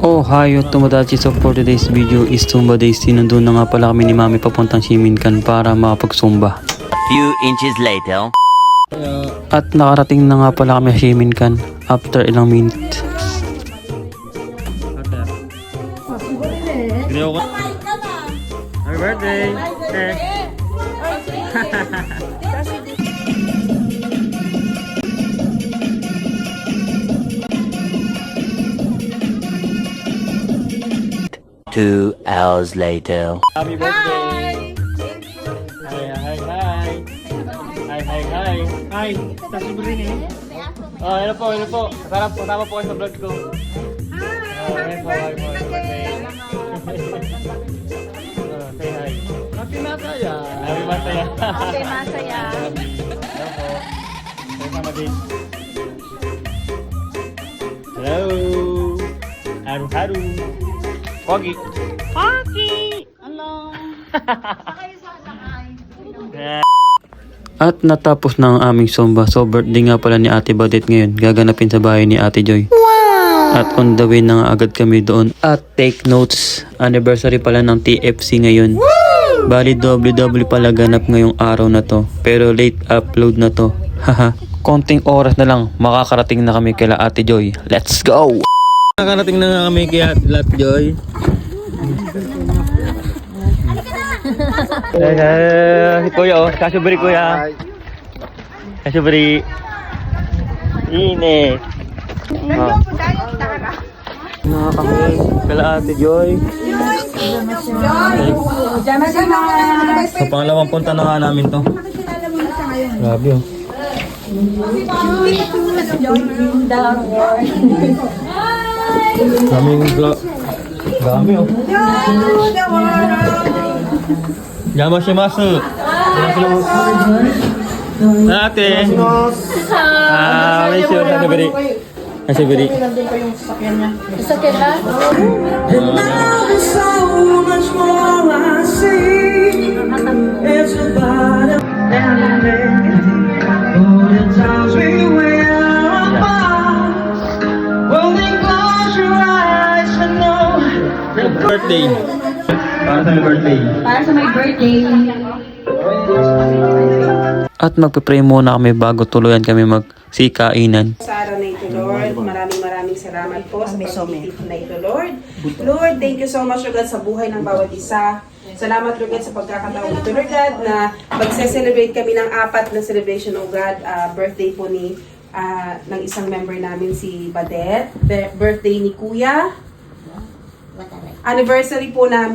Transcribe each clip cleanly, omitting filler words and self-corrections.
Oh, hayo Tomodachi. So for today's video is Zumba Days. Nandun na nga pala kami ni Mami papuntang Shiminkan para makapag-Zumba. Few inches later. At nakarating na nga pala kami sa Shiminkan after ilang minutes. Happy birthday! Two hours later. Happy birthday! Hi! Hi! Tapos mo rin eh. Oh, hello po. Kasama po kayo sa vlog ko. Hi po. Happy birthday. Say hi. Happy Masaya. Happy Masaya. Hello po. Kasama din. Hello. Haru. Pogi. Hello. At natapos na ang aming Zumba. So birthday nga pala ni Ate Badet ngayon. Gaganapin sa bahay ni Ate Joy. At on the way na nga agad kami doon. At take notes. Anniversary pala ng TFC ngayon. Bali doble pala ganap ngayong araw na to. Pero late upload na to. Haha. Konting oras na lang. Makakarating na kami kila Ate Joy. Let's go! Nakarating na nga kami kay Ate Joy. Kuya oh, kasubri kuya. Kasubri. Ine. Kami kala Ate Joy. Sa pangalawang punta na nga namin to. Grabe oh. Daming vlog. Dami oh. Yamashimasu. Ate. May sure na beri. Kasi beri. Sakit na? Birthday. Para sa birthday. Para sa my birthday. At magpe-pray muna kami bago tuluyan kami magsikainan. Sa araw na ito, Lord, maraming salamat po sa pagtitip na ito, Lord. Lord, thank you so much, Lord God, sa buhay ng bawat isa. Salamat, Lord God, sa pagkakataon ito, Lord God, na magse-celebrate kami ng 4 na celebration, O God. Birthday po ng isang member namin, si Badet. Birthday ni Kuya. Anniversary po ng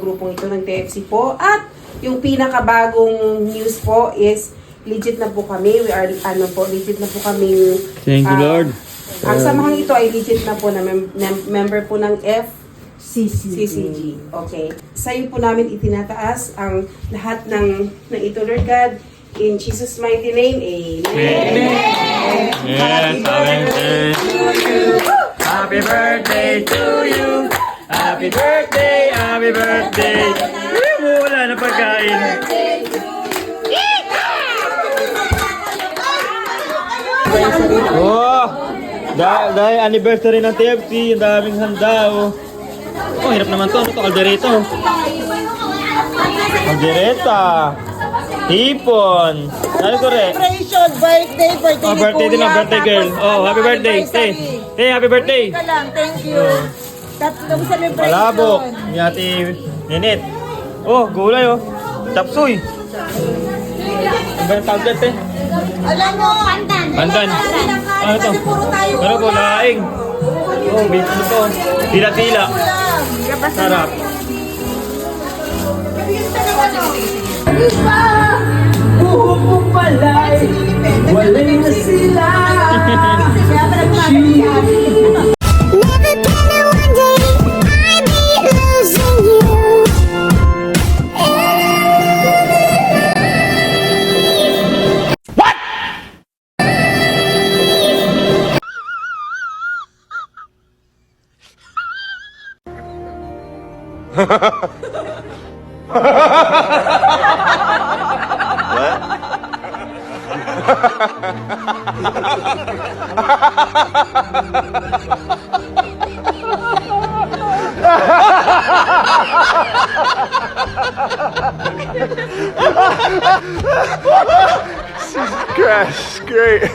grupong ito ng TFC po. At yung pinakabagong news po is legit na po kami. Legit na po kami. Thank you, Lord. Ang samahang ito ay legit na po na member po ng CCG. Okay. Sa iyo po namin itinataas ang lahat ng ito, Lord God. In Jesus' mighty name, amen. Yes, happy birthday to you. Happy birthday. Wala na pagkain. Oh, dahil anniversary ng TFC, ang daming handa oh. Oh, hirap naman to. Ano to? Aldereta. Hipon. Ano ko rin? Celebration, birthday Oh, birthday din ang birthday girl. Oh, happy birthday. Hey, happy birthday. Ka lang, thank you. Tatlong celebration. Palabok. Ni Ate Ninit. Oh, gulay oh. Tapsoy. Ang ba yung tablet eh? Alam mo, pandan. Pandan. Ano to? Kasi puro tayo Ano po, laing. Oh, bito to. Tila-tila. Sarap. Buhok mo pala'y walay na sila. Never gonna one day I be losing you. What? Crash, great.